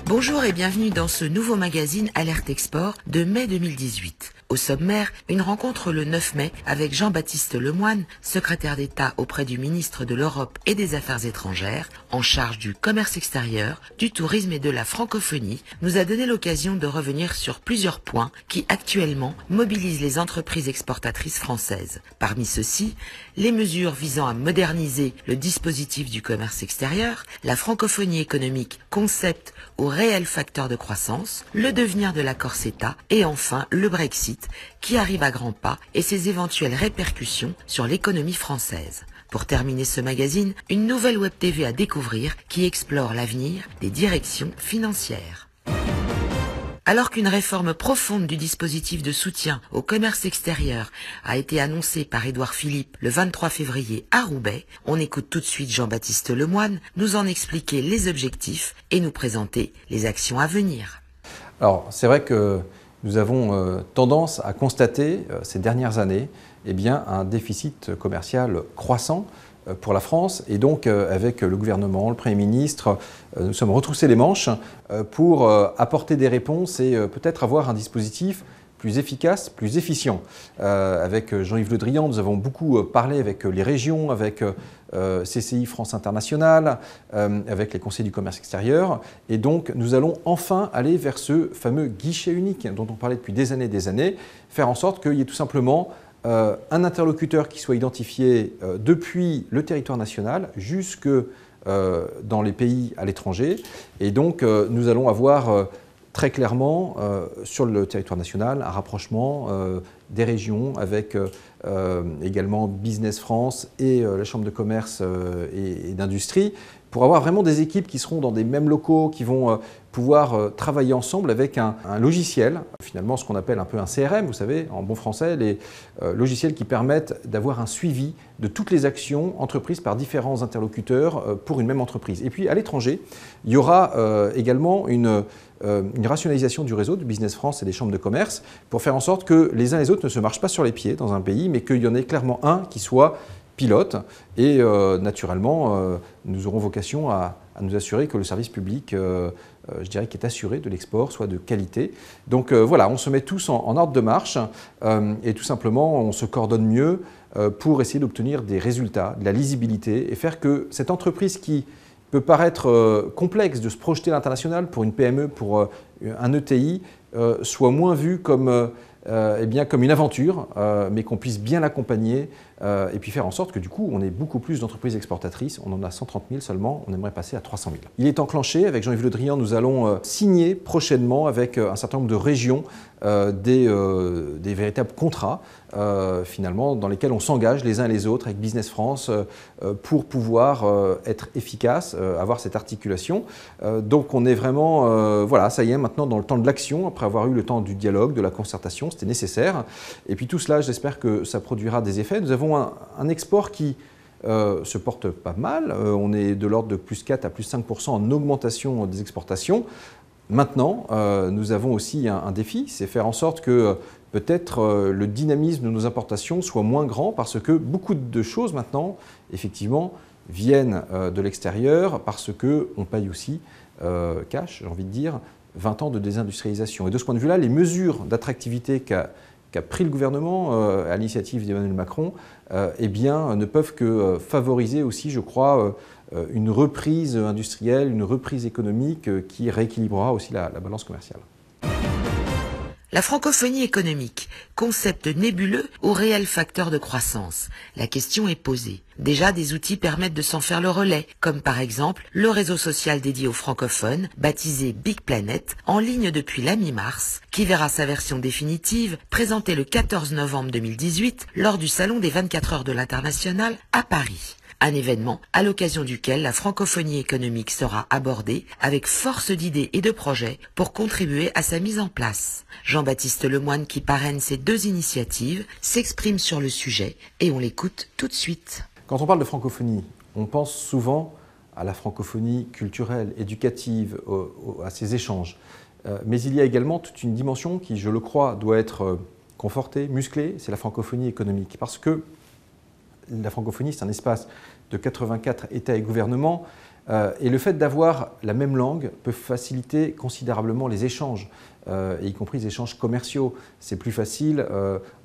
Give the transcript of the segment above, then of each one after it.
Bonjour et bienvenue dans ce nouveau magazine Alerte Export de mai 2018. Au sommaire, une rencontre le 9 mai avec Jean-Baptiste Lemoyne, secrétaire d'État auprès du ministre de l'Europe et des Affaires étrangères, en charge du commerce extérieur, du tourisme et de la francophonie, nous a donné l'occasion de revenir sur plusieurs points qui actuellement mobilisent les entreprises exportatrices françaises. Parmi ceux-ci, les mesures visant à moderniser le dispositif du commerce extérieur, la francophonie économique, concept ou réel facteur de croissance, le devenir de l'accord CETA et enfin le Brexit qui arrive à grands pas et ses éventuelles répercussions sur l'économie française. Pour terminer ce magazine, une nouvelle web TV à découvrir qui explore l'avenir des directions financières. Alors qu'une réforme profonde du dispositif de soutien au commerce extérieur a été annoncée par Édouard Philippe le 23 février à Roubaix, on écoute tout de suite Jean-Baptiste Lemoyne nous en expliquer les objectifs et nous présenter les actions à venir. Alors c'est vrai que nous avons tendance à constater ces dernières années un déficit commercial croissant pour la France et donc avec le gouvernement, le Premier ministre, nous sommes retroussés les manches pour apporter des réponses et peut-être avoir un dispositif plus efficace, plus efficient. Avec Jean-Yves Le Drian, nous avons beaucoup parlé avec les régions, avec CCI France Internationale, avec les conseils du commerce extérieur. Et donc, nous allons enfin aller vers ce fameux guichet unique dont on parlait depuis des années, faire en sorte qu'il y ait tout simplement un interlocuteur qui soit identifié depuis le territoire national jusque dans les pays à l'étranger. Et donc, nous allons avoir très clairement, sur le territoire national, un rapprochement des régions avec également Business France et la Chambre de commerce et d'industrie pour avoir vraiment des équipes qui seront dans des mêmes locaux, qui vont pouvoir travailler ensemble avec un logiciel, finalement ce qu'on appelle un peu un CRM, vous savez, en bon français, les logiciels qui permettent d'avoir un suivi de toutes les actions entreprises par différents interlocuteurs pour une même entreprise. Et puis à l'étranger, il y aura également une rationalisation du réseau de Business France et des chambres de commerce pour faire en sorte que les uns et les autres ne se marchent pas sur les pieds dans un pays, mais qu'il y en ait clairement un qui soit pilote et naturellement nous aurons vocation à nous assurer que le service public, je dirais, qui est assuré de l'export soit de qualité. Donc voilà, on se met tous en ordre de marche et tout simplement on se coordonne mieux pour essayer d'obtenir des résultats, de la lisibilité et faire que cette entreprise qui peut paraître complexe de se projeter à l'international pour une PME, pour un ETI, soit moins vue comme comme une aventure, mais qu'on puisse bien l'accompagner et puis faire en sorte que du coup on ait beaucoup plus d'entreprises exportatrices. On en a 130 000 seulement, on aimerait passer à 300 000. Il est enclenché, avec Jean-Yves Le Drian, nous allons signer prochainement avec un certain nombre de régions des véritables contrats finalement dans lesquels on s'engage les uns et les autres avec Business France pour pouvoir être efficace, avoir cette articulation. Donc on est vraiment, voilà, ça y est, maintenant dans le temps de l'action, après avoir eu le temps du dialogue, de la concertation, c'était nécessaire. Et puis tout cela, j'espère que ça produira des effets. Nous avons un export qui se porte pas mal. On est de l'ordre de plus 4 à plus 5% en augmentation des exportations. Maintenant, nous avons aussi un défi, c'est faire en sorte que peut-être le dynamisme de nos importations soit moins grand parce que beaucoup de choses maintenant, effectivement, viennent de l'extérieur parce qu'on paye aussi cash, j'ai envie de dire, 20 ans de désindustrialisation. Et de ce point de vue-là, les mesures d'attractivité qu'a pris le gouvernement à l'initiative d'Emmanuel Macron ne peuvent que favoriser aussi, je crois, une reprise industrielle, une reprise économique qui rééquilibrera aussi la balance commerciale. La francophonie économique, concept nébuleux ou réel facteur de croissance? La question est posée. Déjà, des outils permettent de s'en faire le relais, comme par exemple le réseau social dédié aux francophones, baptisé Big Planet, en ligne depuis la mi-mars, qui verra sa version définitive présentée le 14 novembre 2018 lors du Salon des 24 heures de l'international à Paris. Un événement à l'occasion duquel la francophonie économique sera abordée avec force d'idées et de projets pour contribuer à sa mise en place. Jean-Baptiste Lemoyne, qui parraine ces deux initiatives, s'exprime sur le sujet et on l'écoute tout de suite. Quand on parle de francophonie, on pense souvent à la francophonie culturelle, éducative, à ces échanges. Mais il y a également toute une dimension qui, je le crois, doit être confortée, musclée, c'est la francophonie économique. Parce que la francophonie, c'est un espace de 84 États et gouvernements Et le fait d'avoir la même langue peut faciliter considérablement les échanges, y compris les échanges commerciaux. C'est plus facile,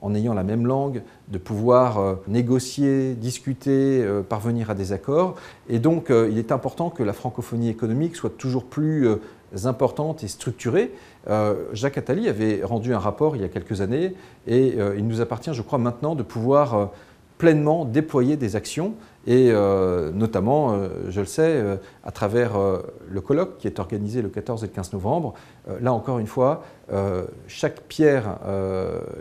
en ayant la même langue, de pouvoir négocier, discuter, parvenir à des accords. Et donc, il est important que la francophonie économique soit toujours plus importante et structurée. Jacques Attali avait rendu un rapport il y a quelques années et il nous appartient, je crois, maintenant de pouvoir pleinement déployer des actions et notamment, je le sais, à travers le colloque qui est organisé le 14 et le 15 novembre. Là encore une fois, chaque pierre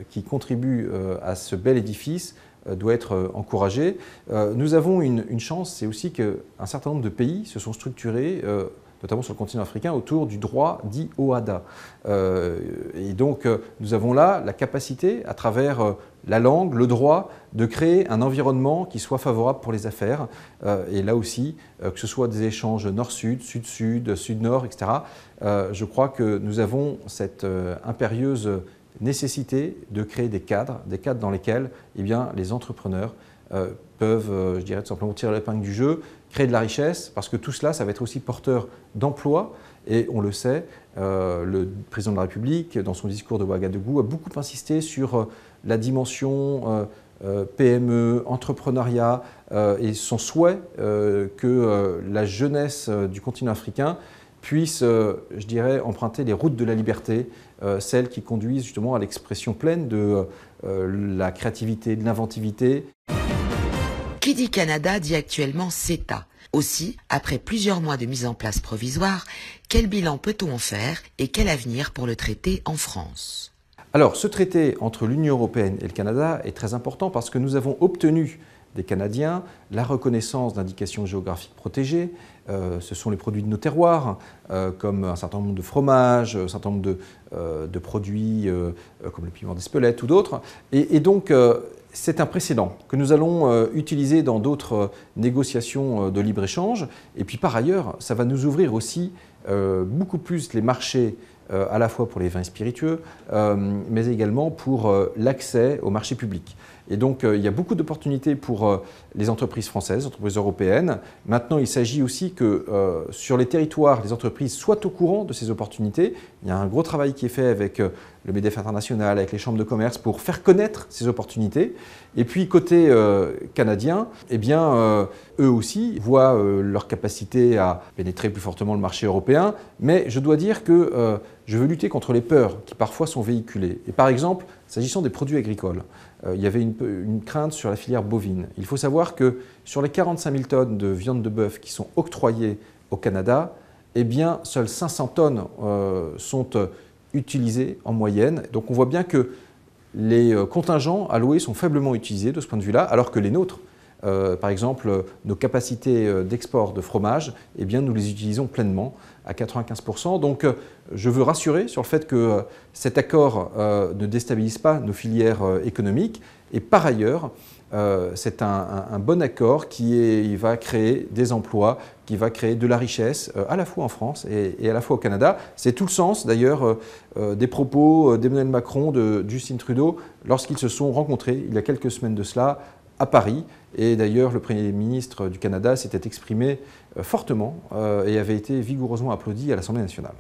qui contribue à ce bel édifice doit être encouragée. Nous avons une chance, c'est aussi qu'un certain nombre de pays se sont structurés notamment sur le continent africain, autour du droit dit OHADA. Et donc, nous avons là la capacité, à travers la langue, le droit, de créer un environnement qui soit favorable pour les affaires. Et là aussi, que ce soit des échanges nord-sud, sud-sud, sud-nord, etc., je crois que nous avons cette impérieuse nécessité de créer des cadres dans lesquels les entrepreneurs peuvent, je dirais tout simplement, tirer l'épingle du jeu, créer de la richesse, parce que tout cela, ça va être aussi porteur d'emplois. Et on le sait, le président de la République, dans son discours de Ouagadougou, a beaucoup insisté sur la dimension PME, entrepreneuriat, et son souhait que la jeunesse du continent africain puisse, je dirais, emprunter les routes de la liberté, celles qui conduisent justement à l'expression pleine de la créativité, de l'inventivité. Qui dit Canada dit actuellement CETA. Aussi, après plusieurs mois de mise en place provisoire, quel bilan peut-on en faire et quel avenir pour le traité en France? Alors, ce traité entre l'Union européenne et le Canada est très important parce que nous avons obtenu des Canadiens la reconnaissance d'indications géographiques protégées. Ce sont les produits de nos terroirs, comme un certain nombre de fromages, un certain nombre de produits comme le piment d'Espelette ou d'autres. Et donc, c'est un précédent que nous allons utiliser dans d'autres négociations de libre-échange. Et puis par ailleurs, ça va nous ouvrir aussi beaucoup plus les marchés à la fois pour les vins spiritueux, mais également pour l'accès au marché public. Et donc, il y a beaucoup d'opportunités pour les entreprises françaises, les entreprises européennes. Maintenant, il s'agit aussi que sur les territoires, les entreprises soient au courant de ces opportunités. Il y a un gros travail qui est fait avec le MEDEF international, avec les chambres de commerce pour faire connaître ces opportunités. Et puis, côté canadien, eh bien, eux aussi voient leur capacité à pénétrer plus fortement le marché européen. Mais je dois dire que je veux lutter contre les peurs qui parfois sont véhiculées. Et par exemple, s'agissant des produits agricoles, il y avait une crainte sur la filière bovine. Il faut savoir que sur les 45 000 tonnes de viande de bœuf qui sont octroyées au Canada, eh bien, seules 500 tonnes sont utilisées en moyenne. Donc on voit bien que les contingents alloués sont faiblement utilisés de ce point de vue-là, alors que les nôtres, par exemple, nos capacités d'export de fromage, eh bien, nous les utilisons pleinement à 95%. Donc, je veux rassurer sur le fait que cet accord ne déstabilise pas nos filières économiques. Et par ailleurs, c'est un bon accord qui va créer des emplois, qui va créer de la richesse, à la fois en France et à la fois au Canada. C'est tout le sens, d'ailleurs, des propos d'Emmanuel Macron, de Justin Trudeau, lorsqu'ils se sont rencontrés, il y a quelques semaines de cela, à Paris. Et d'ailleurs, le Premier ministre du Canada s'était exprimé fortement et avait été vigoureusement applaudi à l'Assemblée nationale.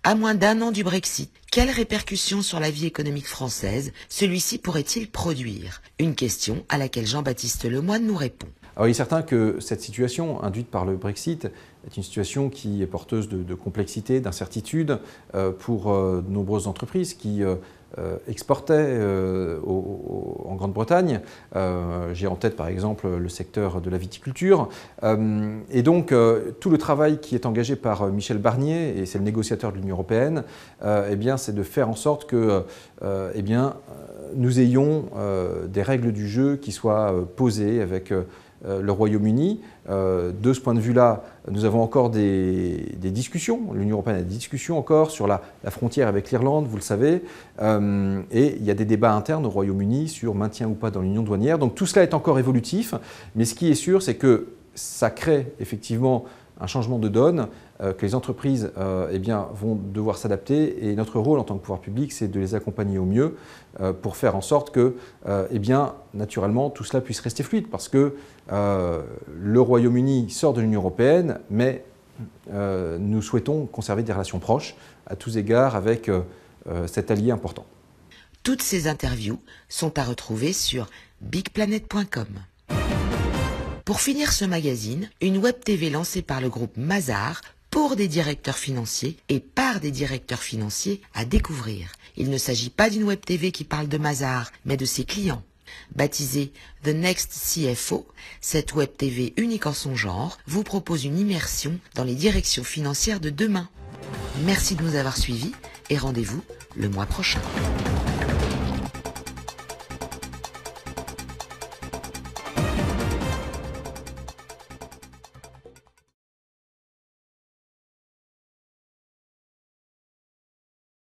À moins d'1 an du Brexit, quelles répercussions sur la vie économique française celui-ci pourrait-il produire? Une question à laquelle Jean-Baptiste Lemoyne nous répond. Alors, il est certain que cette situation induite par le Brexit est une situation qui est porteuse de complexité, d'incertitude pour de nombreuses entreprises qui exportaient en Grande-Bretagne. J'ai en tête par exemple le secteur de la viticulture. Et donc tout le travail qui est engagé par Michel Barnier, et c'est le négociateur de l'Union européenne, eh bien, c'est de faire en sorte que eh bien, nous ayons des règles du jeu qui soient posées avec le Royaume-Uni. De ce point de vue-là, nous avons encore des discussions. L'Union européenne a des discussions encore sur la frontière avec l'Irlande, vous le savez. Et il y a des débats internes au Royaume-Uni sur maintien ou pas dans l'union douanière. Donc tout cela est encore évolutif. Mais ce qui est sûr, c'est que ça crée effectivement un changement de donne que les entreprises vont devoir s'adapter et notre rôle en tant que pouvoir public, c'est de les accompagner au mieux pour faire en sorte que, naturellement, tout cela puisse rester fluide parce que le Royaume-Uni sort de l'Union européenne, mais nous souhaitons conserver des relations proches à tous égards avec cet allié important. Toutes ces interviews sont à retrouver sur bigplanet.com. Pour finir ce magazine, une web TV lancée par le groupe Mazars pour des directeurs financiers et par des directeurs financiers à découvrir. Il ne s'agit pas d'une web TV qui parle de Mazars, mais de ses clients. Baptisée The Next CFO, cette web TV unique en son genre vous propose une immersion dans les directions financières de demain. Merci de nous avoir suivis et rendez-vous le mois prochain.